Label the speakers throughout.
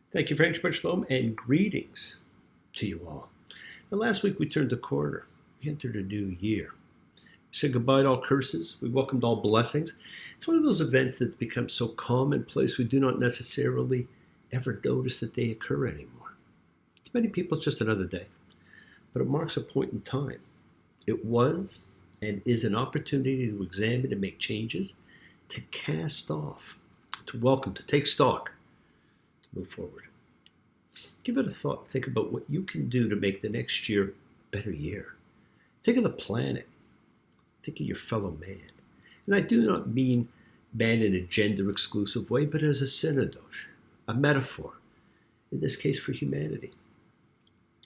Speaker 1: Thank you, French, much shalom, and greetings to you all. Now, last week we turned the corner. We entered a new year. We said goodbye to all curses. We welcomed all blessings. It's one of those events that's become so commonplace we do not necessarily ever notice that they occur anymore. To many people, it's just another day, but it marks a point in time. It was and is an opportunity to examine and make changes, to cast off, to welcome, to take stock, to move forward. Give it a thought. Think about what you can do to make the next year a better year. Think of the planet. Think of your fellow man. And I do not mean man in a gender-exclusive way, but as a synodosh, a metaphor, in this case for humanity.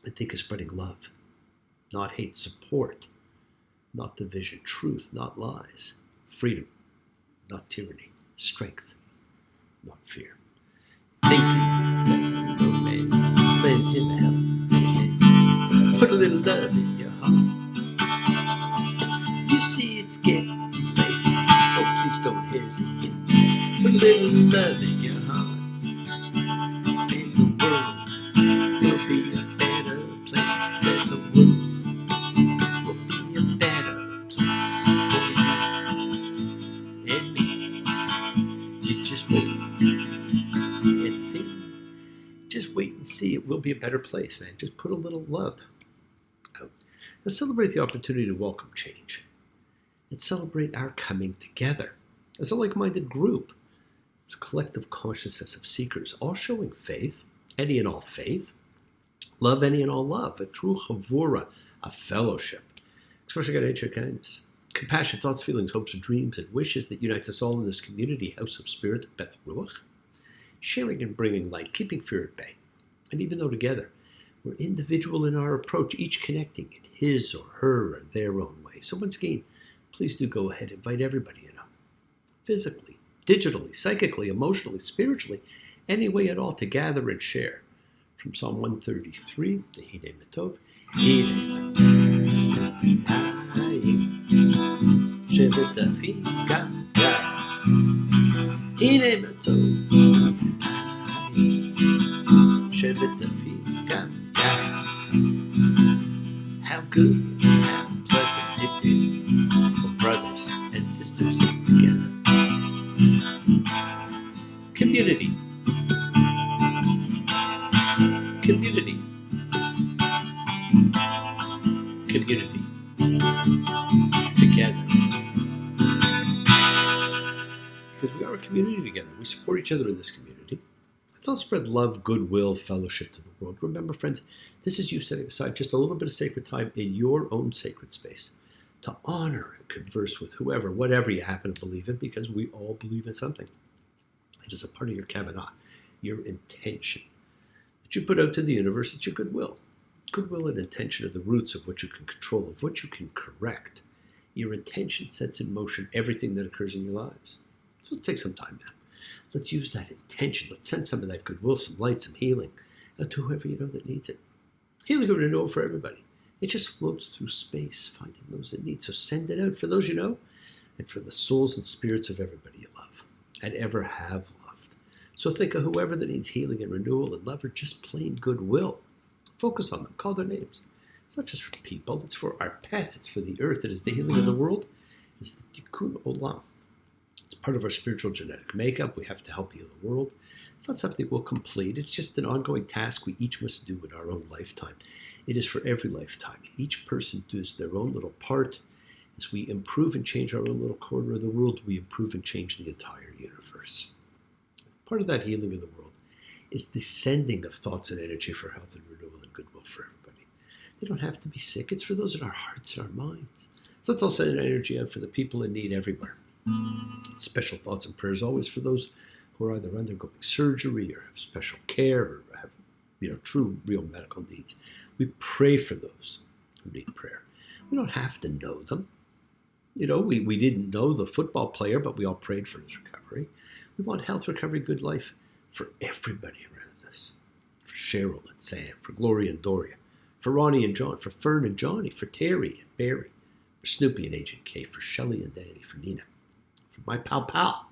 Speaker 1: And think of spreading love, not hate, support, not division, truth, not lies, freedom, not tyranny, strength, not fear. Think fellow man, lend him a helping hand. Put a little love in your heart. You see it's getting late. Oh, please don't hesitate. Put a little love in your heart. And the world will be a better place. And the world will be a better place for you and me. You just wait and see. Just wait and see. It will be a better place, man. Just put a little love out. Let's celebrate the opportunity to welcome change and celebrate our coming together as a like-minded group. It's a collective consciousness of seekers, all showing faith, any and all faith, love, any and all love, a true chavura, a fellowship, expressing our nature, kindness, compassion, thoughts, feelings, hopes, dreams, and wishes that unites us all in this community, house of spirit, Beth Ruach, sharing and bringing light, keeping fear at bay. And even though together we're individual in our approach, each connecting in his or her or their own way. So once again, please do go ahead and invite everybody in, physically, digitally, psychically, emotionally, spiritually, any way at all to gather and share. From Psalm 133, the Hine Matov, Hine How good, how pleasant it is for brothers and sisters together. Community. Community. Community. Together. Because we are a community together. We support each other in this community. Let's all spread love, goodwill, fellowship to the world. Remember, friends, this is you setting aside just a little bit of sacred time in your own sacred space to honor and converse with whoever, whatever you happen to believe in, because we all believe in something. It is a part of your kavanah, your intention that you put out to the universe. It's your goodwill. Goodwill and intention are the roots of what you can control, of what you can correct. Your intention sets in motion everything that occurs in your lives. So let's take some time now. Let's use that intention. Let's send some of that goodwill, some light, some healing out to whoever you know that needs it. Healing and renewal for everybody. It just floats through space, finding those that need. So send it out for those you know and for the souls and spirits of everybody you love and ever have loved. So think of whoever that needs healing and renewal and love or just plain goodwill. Focus on them. Call their names. It's not just for people. It's for our pets. It's for the earth. It is the healing of the world. It's the tikkun olam. It's part of our spiritual genetic makeup. We have to help heal the world. It's not something we'll complete. It's just an ongoing task we each must do in our own lifetime. It is for every lifetime. Each person does their own little part. As we improve and change our own little corner of the world, we improve and change the entire universe. Part of that healing of the world is the sending of thoughts and energy for health and renewal and goodwill for everybody. They don't have to be sick. It's for those in our hearts and our minds. So let's all send energy out for the people in need everywhere. Special thoughts and prayers always for those who are either undergoing surgery or have special care or have true, real medical needs. We pray for those who need prayer. We don't have to know them. We didn't know the football player, but we all prayed for his recovery. We want health, recovery, good life for everybody around us. For Cheryl and Sam, for Gloria and Doria, for Ronnie and John, for Fern and Johnny, for Terry and Barry, for Snoopy and Agent K, for Shelley and Danny, for Nina, for my pal,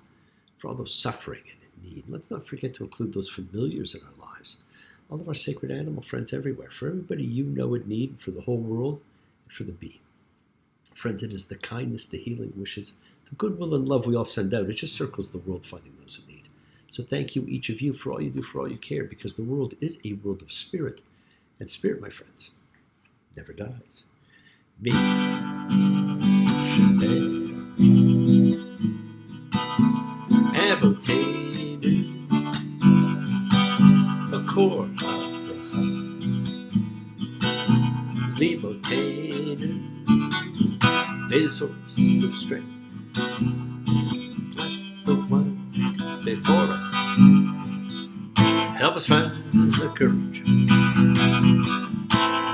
Speaker 1: for all those suffering and in need. Let's not forget to include those familiars in our lives. All of our sacred animal friends everywhere. For everybody you know in need, for the whole world, and for the bee. Friends, it is the kindness, the healing wishes, the goodwill and love we all send out. It just circles the world finding those in need. So thank you, each of you, for all you do, for all you care, because the world is a world of spirit. And spirit, my friends, never dies. Me, Chanel, Avotated, a chord, Limotated, may the source of strength bless the ones before us. Help us find the courage,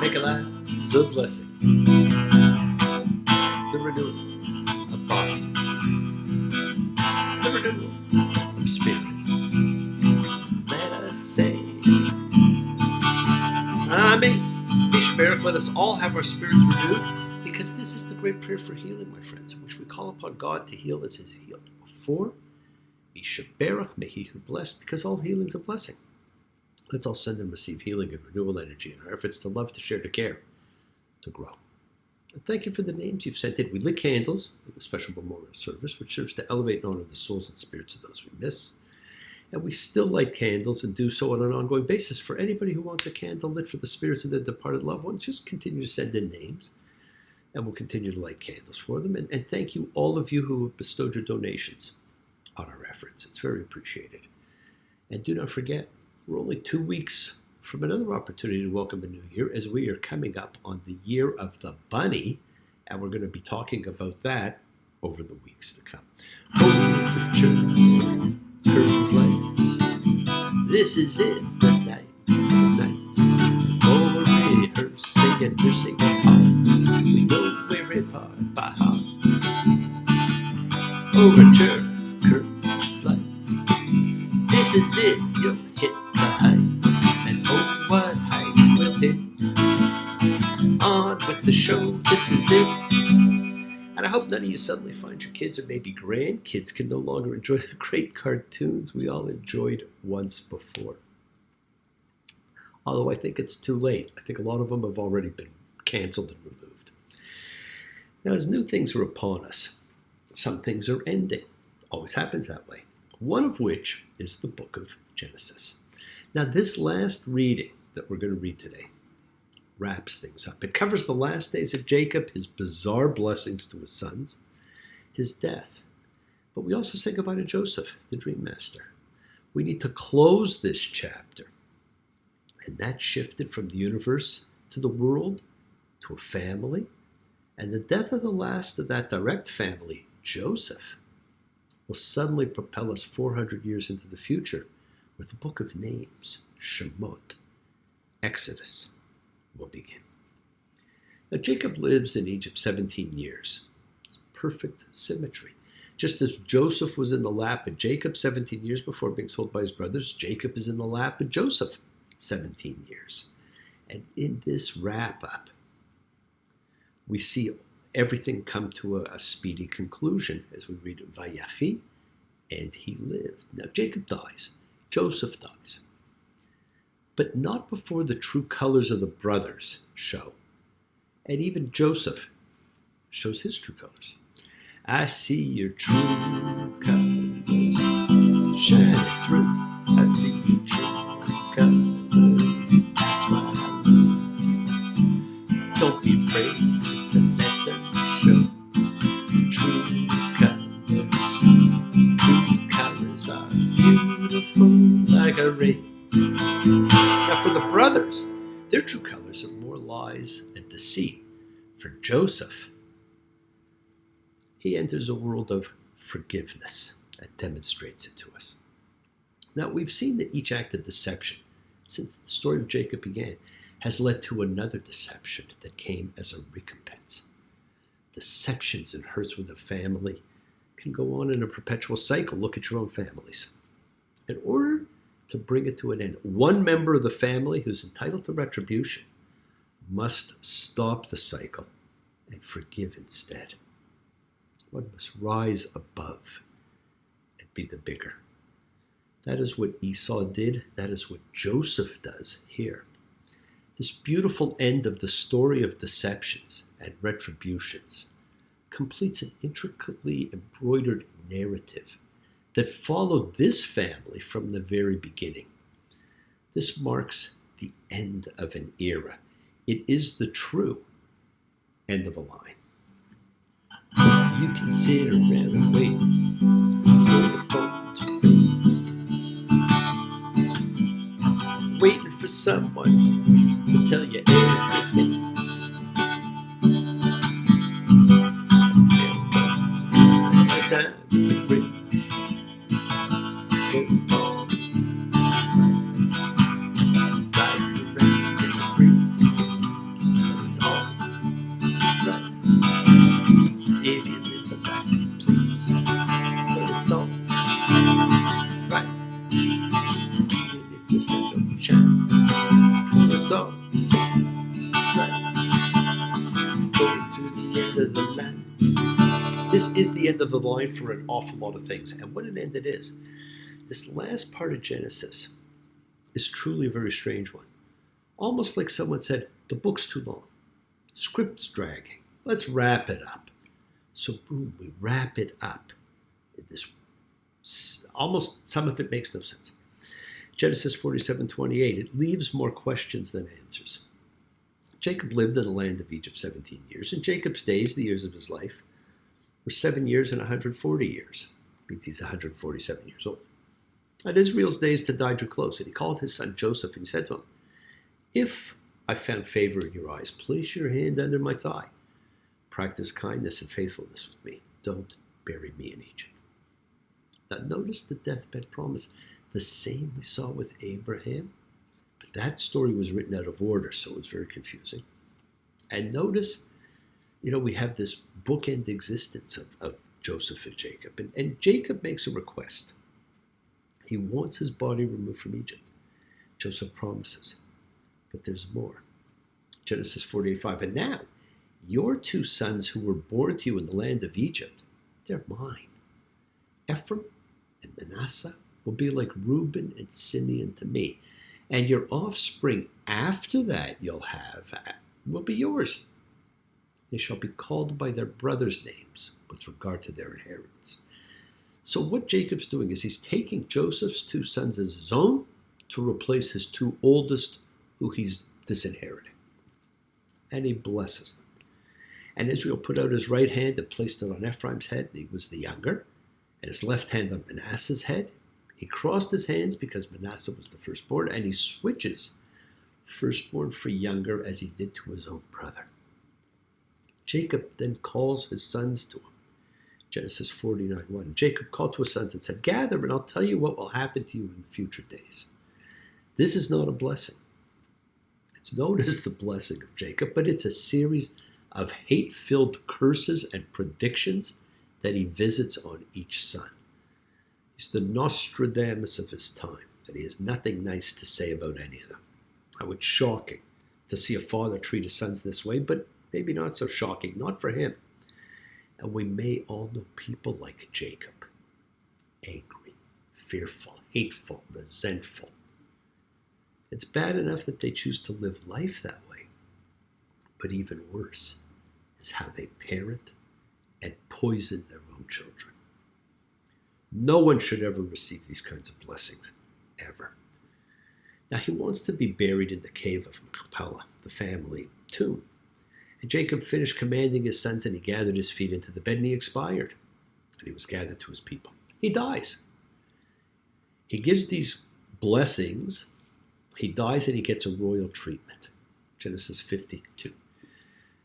Speaker 1: make our lives a blessing. The renewal of body, the renewal of spirit. Let us say, Amen. Mishperach, let us all have our spirits renewed, because this is the great prayer for healing, my friends, in which we call upon God to heal as He's healed before. Mishperach, may He who blessed, because all healing is a blessing. Let's all send and receive healing and renewal energy in our efforts to love, to share, to care, to grow. And thank you for the names you've sent in. We lit candles with a special memorial service, which serves to elevate and honor the souls and spirits of those we miss. And we still light candles and do so on an ongoing basis. For anybody who wants a candle lit for the spirits of their departed loved ones, just continue to send in names, and we'll continue to light candles for them. And thank you, all of you who have bestowed your donations on our efforts. It's very appreciated. And do not forget, we're only 2 weeks from another opportunity to welcome a new year, as we are coming up on the year of the bunny, and we're going to be talking about that over the weeks to come. Overture, curtains, lights. This is it, the night, the nights. Oh, rehearsing and rehearsing apart. We know every part by heart. Overture, curtains, lights. This is it, you'll hit the heights. And oh, what heights we'll hit. On with the show, this is it. And I hope none of you suddenly find your kids or maybe grandkids can no longer enjoy the great cartoons we all enjoyed once before. Although I think it's too late. I think a lot of them have already been canceled and removed. Now, as new things are upon us, some things are ending. Always happens that way. One of which is the book of Genesis. Now, this last reading that we're going to read today wraps things up. It covers the last days of Jacob, his bizarre blessings to his sons, his death. But we also say goodbye to Joseph, the dream master. We need to close this chapter. And that shifted from the universe to the world to a family. And the death of the last of that direct family, Joseph, will suddenly propel us 400 years into the future with the book of names, Shemot, Exodus, will begin. Now, Jacob lives in Egypt 17 years. It's perfect symmetry. Just as Joseph was in the lap of Jacob 17 years before being sold by his brothers, Jacob is in the lap of Joseph 17 years. And in this wrap-up, we see everything come to a speedy conclusion as we read Vayachi, and he lived. Now, Jacob dies. Joseph dies. But not before the true colors of the brothers show. And even Joseph shows his true colors. I see your true colors shining through. I see your true colors. That's why I love you. Don't be afraid to let them show. True colors. True colors are beautiful like a rainbow. Now, for the brothers, their true colors are more lies and deceit. For Joseph, he enters a world of forgiveness and demonstrates it to us. Now, we've seen that each act of deception, since the story of Jacob began, has led to another deception that came as a recompense. Deceptions and hurts with a family can go on in a perpetual cycle. Look at your own families. In order to bring it to an end, one member of the family who's entitled to retribution must stop the cycle and forgive instead. One must rise above and be the bigger. That is what Esau did. That is what Joseph does here. This beautiful end of the story of deceptions and retributions completes an intricately embroidered narrative that followed this family from the very beginning. This marks the end of an era. It is the true end of a line. You can sit around and wait for the phone to ring, waiting for someone to tell you everything. If you live the life you please, but it's all right. Even if the sun don't shine, well, it's all right. Going to the end of the line. This is the end of the line for an awful lot of things, and what an end it is. This last part of Genesis is truly a very strange one. Almost like someone said, the book's too long. The script's dragging. Let's wrap it up. So boom, we wrap it up. This almost, some of it makes no sense. Genesis 47:28, it leaves more questions than answers. Jacob lived in the land of Egypt 17 years, and Jacob's days, the years of his life, were 7 years and 140 years. It means he's 147 years old. And Israel's days to die drew close, and he called his son Joseph, and he said to him, if I found favor in your eyes, place your hand under my thigh. Practice kindness and faithfulness with me. Don't bury me in Egypt. Now notice the deathbed promise, the same we saw with Abraham, but that story was written out of order, so it was very confusing. And notice, we have this bookend existence of Joseph and Jacob, and Jacob makes a request. He wants his body removed from Egypt. Joseph promises, but there's more. Genesis 48:5, and now, your 2 sons who were born to you in the land of Egypt, they're mine. Ephraim and Manasseh will be like Reuben and Simeon to me. And your offspring after that you'll have will be yours. They shall be called by their brothers' names with regard to their inheritance. So what Jacob's doing is he's taking Joseph's 2 sons as his own to replace his 2 oldest who he's disinheriting. And he blesses them. And Israel put out his right hand and placed it on Ephraim's head, and he was the younger, and his left hand on Manasseh's head. He crossed his hands because Manasseh was the firstborn, and he switches firstborn for younger as he did to his own brother. Jacob then calls his sons to him. Genesis 49:1. Jacob called to his sons and said, gather, and I'll tell you what will happen to you in future days. This is not a blessing. It's known as the blessing of Jacob, but it's a series of hate-filled curses and predictions that he visits on each son. He's the Nostradamus of his time, and he has nothing nice to say about any of them. Now, it's shocking to see a father treat his sons this way, but maybe not so shocking, not for him. And we may all know people like Jacob, angry, fearful, hateful, resentful. It's bad enough that they choose to live life that way, but even worse is how they parent and poison their own children. No one should ever receive these kinds of blessings, ever. Now he wants to be buried in the cave of Machpelah, the family tomb. And Jacob finished commanding his sons, and he gathered his feet into the bed, and he expired. And he was gathered to his people. He dies. He gives these blessings. He dies, and he gets a royal treatment. Genesis 52.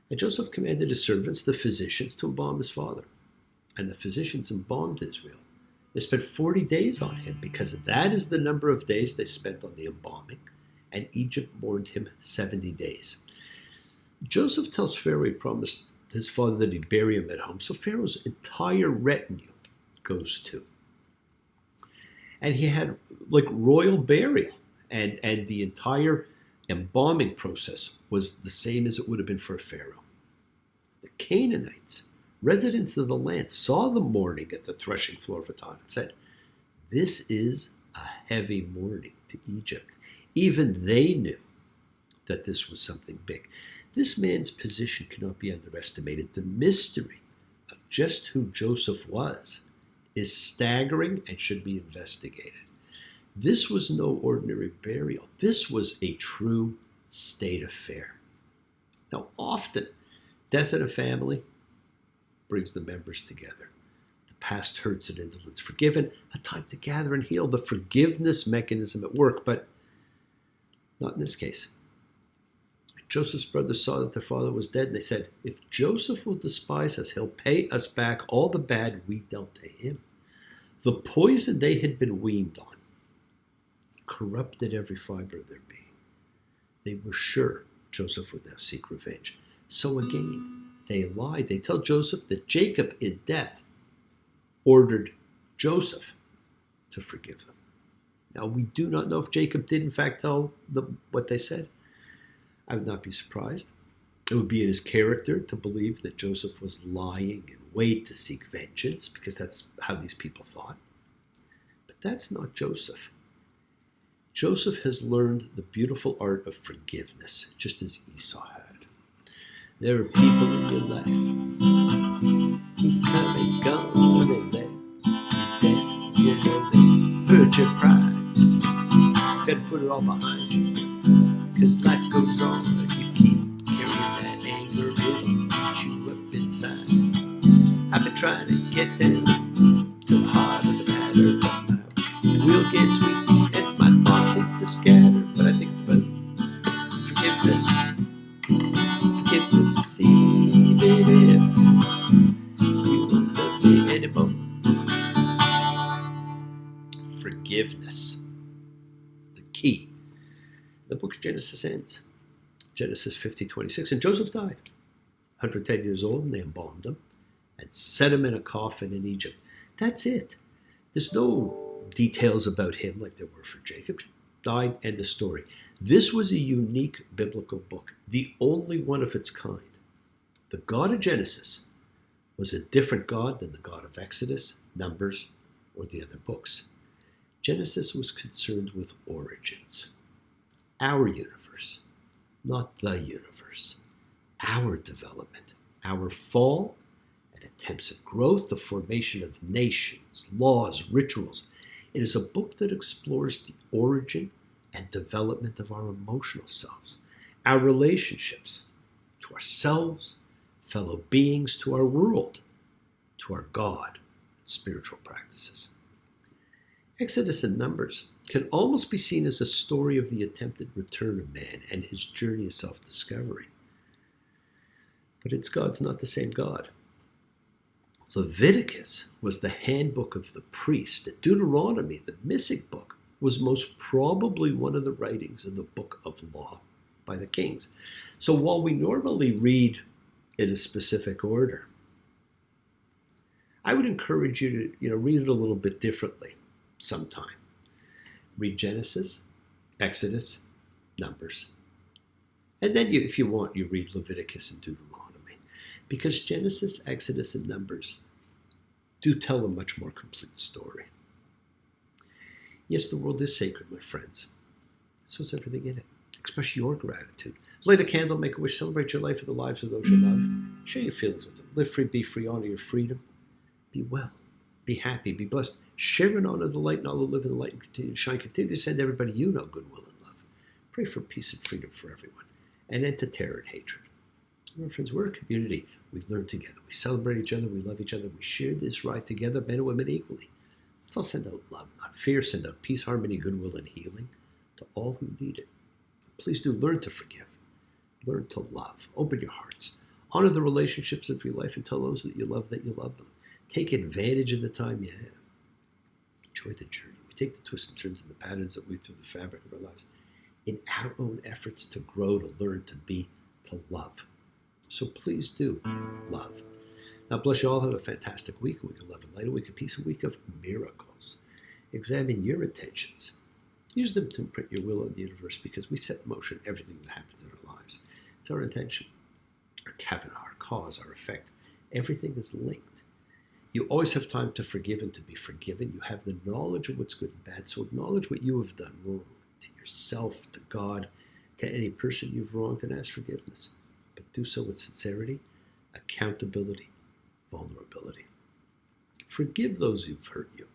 Speaker 1: And Joseph commanded his servants, the physicians, to embalm his father. And the physicians embalmed Israel. They spent 40 days on him, because that is the number of days they spent on the embalming. And Egypt mourned him 70 days. Joseph tells Pharaoh he promised his father that he'd bury him at home. So Pharaoh's entire retinue goes too. And he had like royal burial. And the entire embalming process was the same as it would have been for a Pharaoh. The Canaanites, residents of the land, saw the mourning at the threshing floor of Atan and said, this is a heavy mourning to Egypt. Even they knew that this was something big. This man's position cannot be underestimated. The mystery of just who Joseph was is staggering and should be investigated. This was no ordinary burial. This was a true state affair. Now, often, death in a family brings the members together. The past hurts and indolence forgiven, a time to gather and heal, the forgiveness mechanism at work, but not in this case. Joseph's brothers saw that their father was dead, and they said, if Joseph will despise us, he'll pay us back all the bad we dealt to him. The poison they had been weaned on corrupted every fiber of their being. They were sure Joseph would now seek revenge. So again, they lied. They tell Joseph that Jacob in death ordered Joseph to forgive them. Now, we do not know if Jacob did in fact tell them what they said. I would not be surprised. It would be in his character to believe that Joseph was lying in wait to seek vengeance, because that's how these people thought. But that's not Joseph. Joseph has learned the beautiful art of forgiveness, just as Esau had. There are people in your life who've come and gone and left you dead. You know they hurt your pride. Gotta put it all behind you. 'Cause life goes on, you keep carrying that anger, it'll eat you up inside. I've been trying to get down to the heart of the matter, but my wheel gets weak and my thoughts seem to scatter. But I think it's about forgiveness. Forgiveness, even if you don't love me anymore. Forgiveness, the key. The book of Genesis ends. Genesis 50:26. And Joseph died, 110 years old, and they embalmed him and set him in a coffin in Egypt. That's it. There's no details about him like there were for Jacob. Died, end of story. This was a unique biblical book, the only one of its kind. The God of Genesis was a different God than the God of Exodus, Numbers, or the other books. Genesis was concerned with origins. Our universe, not the universe. Our development, our fall, and attempts at growth, the formation of nations, laws, rituals. It is a book that explores the origin and development of our emotional selves, our relationships to ourselves, fellow beings, to our world, to our God, and spiritual practices. Exodus and Numbers can almost be seen as a story of the attempted return of man and his journey of self-discovery. But its God's not the same God. Leviticus was the handbook of the priest. Deuteronomy, the missing book, was most probably one of the writings in the book of law by the kings. So while we normally read in a specific order, I would encourage you to read it a little bit differently sometime. Read Genesis, Exodus, Numbers. And then if you want, you read Leviticus and Deuteronomy. Because Genesis, Exodus, and Numbers do tell a much more complete story. Yes, the world is sacred, my friends. So is everything in it. Express your gratitude. Light a candle, make a wish, celebrate your life and the lives of those you love. Share your feelings with them. Live free, be free, honor your freedom. Be well, be happy, be blessed. Share and honor the light, and all who live in the light and continue to shine. Continue to send everybody you know goodwill and love. Pray for peace and freedom for everyone. And end to terror and hatred. My friends, we're a community. We learn together. We celebrate each other. We love each other. We share this ride together, men and women equally. Let's all send out love, not fear. Send out peace, harmony, goodwill, and healing to all who need it. Please do learn to forgive. Learn to love. Open your hearts. Honor the relationships of your life and tell those that you love them. Take advantage of the time you have. Enjoy the journey. We take the twists and turns and the patterns that weave through the fabric of our lives in our own efforts to grow, to learn, to be, to love. So please do love. Now bless you all. Have a fantastic week. A week of love and light. A week of peace. A week of miracles. Examine your intentions. Use them to imprint your will on the universe, because we set in motion everything that happens in our lives. It's our intention, our kavana, our cause, our effect. Everything is linked. You always have time to forgive and to be forgiven. You have the knowledge of what's good and bad. So acknowledge what you have done wrong to yourself, to God, to any person you've wronged, and ask forgiveness. But do so with sincerity, accountability, vulnerability. Forgive those who've hurt you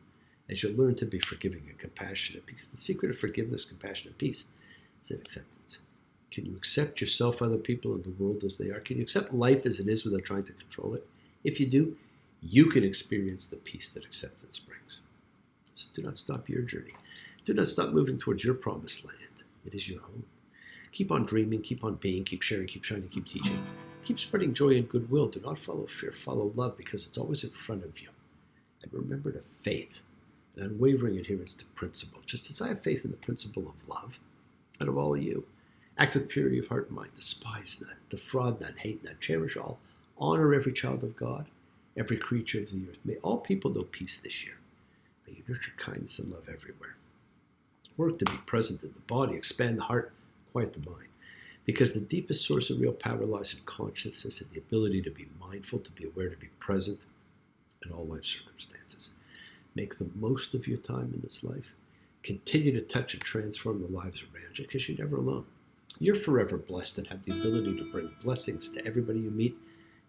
Speaker 1: as you learn to be forgiving and compassionate, because the secret of forgiveness, compassion, and peace is in acceptance. Can you accept yourself, other people, and the world as they are? Can you accept life as it is without trying to control it? If you do, you can experience the peace that acceptance brings. So do not stop your journey. Do not stop moving towards your promised land. It is your home. Keep on dreaming, keep on being, keep sharing, keep shining, keep teaching. Keep spreading joy and goodwill. Do not follow fear, follow love, because it's always in front of you. And remember to faith, an unwavering adherence to principle. Just as I have faith in the principle of love, out of all of you, act with purity of heart and mind. Despise none, defraud none, hate none, cherish all. Honor every child of God, every creature of the earth. May all people know peace this year. May you nurture kindness and love everywhere. Work to be present in the body, expand the heart, quiet the mind. Because the deepest source of real power lies in consciousness and the ability to be mindful, to be aware, to be present in all life circumstances. Make the most of your time in this life. Continue to touch and transform the lives around you, because you're never alone. You're forever blessed and have the ability to bring blessings to everybody you meet,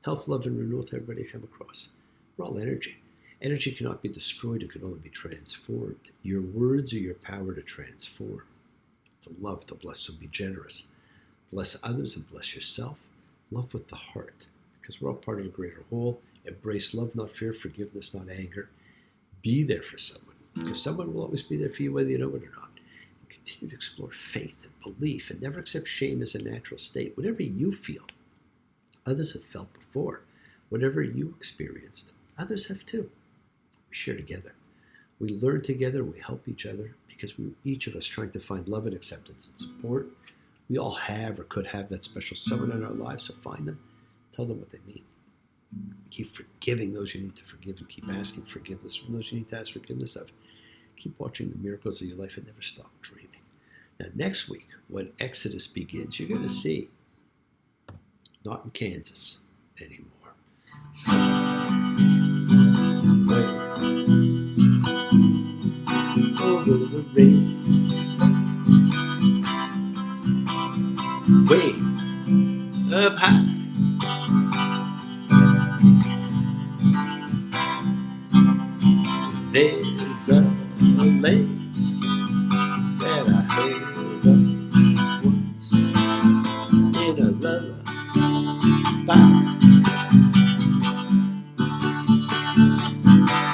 Speaker 1: health, love, and renewal to everybody you come across. We're all energy. Energy cannot be destroyed, it can only be transformed. Your words are your power to transform, to love, to bless, so be generous. Bless others and bless yourself. Love with the heart, because we're all part of a greater whole. Embrace love, not fear, forgiveness, not anger. Be there for someone, because someone will always be there for you whether you know it or not. And continue to explore faith and belief, and never accept shame as a natural state. Whatever you feel, others have felt before. Whatever you experienced, others have too. We share together. We learn together, we help each other, because each of us trying to find love and acceptance and support. We all have or could have that special someone in our lives, so find them, tell them what they mean. Keep forgiving those you need to forgive, and keep asking forgiveness from those you need to ask forgiveness of. Keep watching the miracles of your life and never stop dreaming. Now, next week, when Exodus begins, you're going to see, not in Kansas anymore, somewhere over the rain, way up high. There's a lake that I heard of once in a lullaby.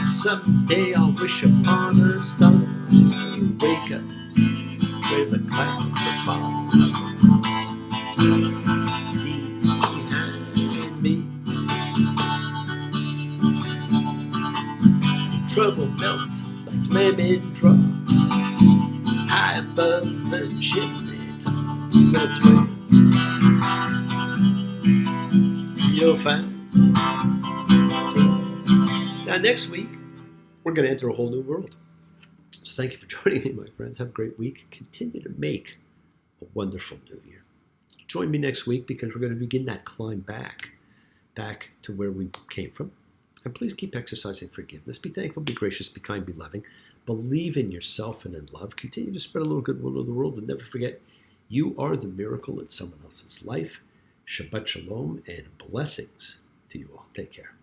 Speaker 1: Someday I'll wish upon a star, wake up where the clouds are far behind me. Trouble melts like lemon drops high above the chimney tops. That's where you'll find. Now, next week, we're going to enter a whole new world. So thank you for joining me, my friends. Have a great week. Continue to make a wonderful new year. Join me next week, because we're going to begin that climb back to where we came from. And please keep exercising forgiveness. Be thankful, be gracious, be kind, be loving. Believe in yourself and in love. Continue to spread a little goodwill to the world, and never forget, you are the miracle in someone else's life. Shabbat shalom and blessings to you all. Take care.